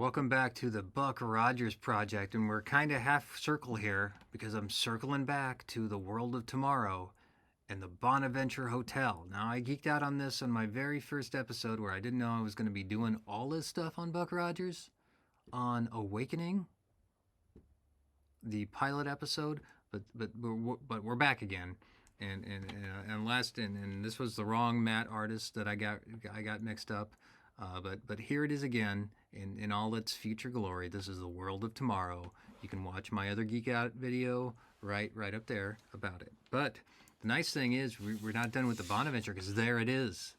Welcome back to the Buck Rogers Project, and we're kind of half circle here because I'm circling back to the world of tomorrow and the Bonaventure Hotel. Now, I geeked out on this on my very first episode where I didn't know I was going to be doing all this stuff on Buck Rogers on Awakening, the pilot episode, but we're back again. And this was the wrong Matt artist that I got mixed up. But here it is again in all its future glory. This is the world of tomorrow. You can watch my other Geek Out video right up there about it. But the nice thing is we're not done with the Bonaventure because there it is.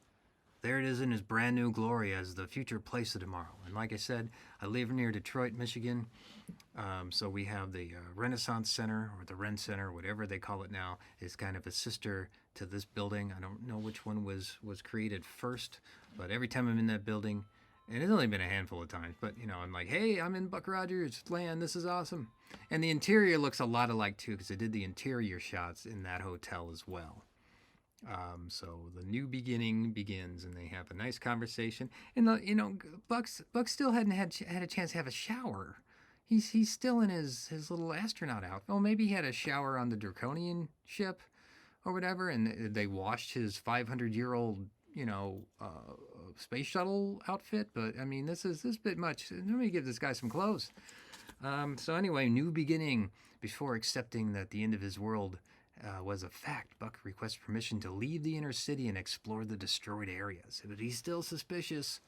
There it is in its brand new glory as the future place of tomorrow. And like I said, I live near Detroit, Michigan. So we have the Renaissance Center or the Ren Center, whatever they call it now, is kind of a sister to this building. I don't know which one was created first, but every time I'm in that building, and it's only been a handful of times, but I'm like, hey, I'm in Buck Rogers land. This is awesome. And the interior looks a lot alike too, because I did the interior shots in that hotel as well. So the new beginning begins, and they have a nice conversation. And Buck still hadn't had a chance to have a shower. He's still in his little astronaut outfit. Oh, maybe he had a shower on the Draconian ship or whatever, and they washed his 500-year-old space shuttle outfit. But I mean, this is a bit much. Let me give this guy some clothes. So anyway, new beginning. Before accepting that the end of his world was a fact, Buck requests permission to leave the inner city and explore the destroyed areas. But he's still suspicious.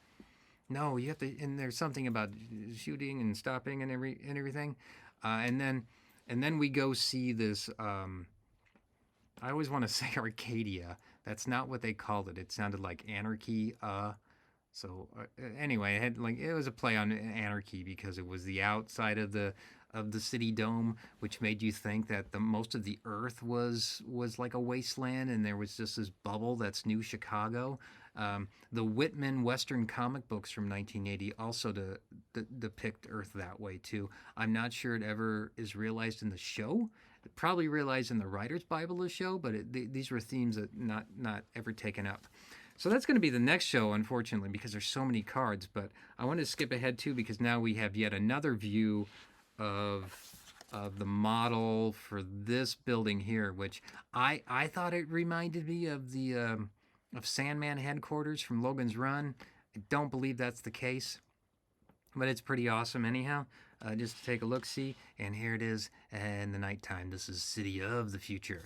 No, you have to, and there's something about shooting and stopping and everything. And then we go see this. I always want to say Arcadia. That's not what they called it. It sounded like anarchy. Anyway, it was a play on anarchy because it was the outside of the city dome, which made you think that the most of the earth was like a wasteland, and there was just this bubble that's New Chicago. The Whitman Western comic books from 1980 also depict Earth that way too. I'm not sure it ever is realized in the show. It probably realized in the writer's Bible of the show, but these were themes that not ever taken up. So that's going to be the next show, unfortunately, because there's so many cards. But I want to skip ahead too, because now we have yet another view of the model for this building here, which I thought it reminded me of the of Sandman headquarters from Logan's Run. I don't believe that's the case, but it's pretty awesome anyhow. Just to take a look, see, and here it is in the nighttime. This is City of the Future,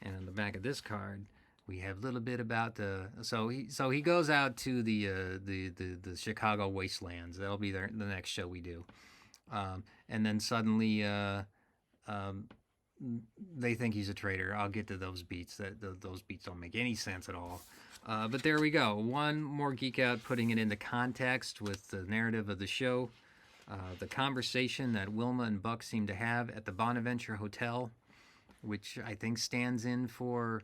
and on the back of this card we have a little bit about the. So he goes out to the Chicago wastelands. That'll be the next show we do, and then suddenly they think he's a traitor. I'll get to those beats. Those beats don't make any sense at all. But there we go. One more geek out, putting it into context with the narrative of the show. The conversation that Wilma and Buck seem to have at the Bonaventure Hotel, which I think stands in for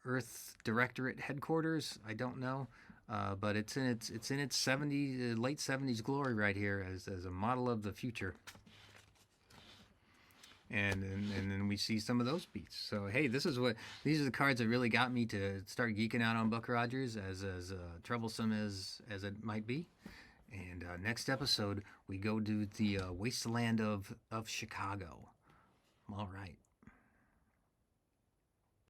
Earth Directorate headquarters. I don't know, but it's in its 70s, late 70s glory right here as a model of the future. And then we see some of those beats. So hey, these are the cards that really got me to start geeking out on Buck Rogers, as troublesome as it might be. And next episode we go to the wasteland of Chicago. All right.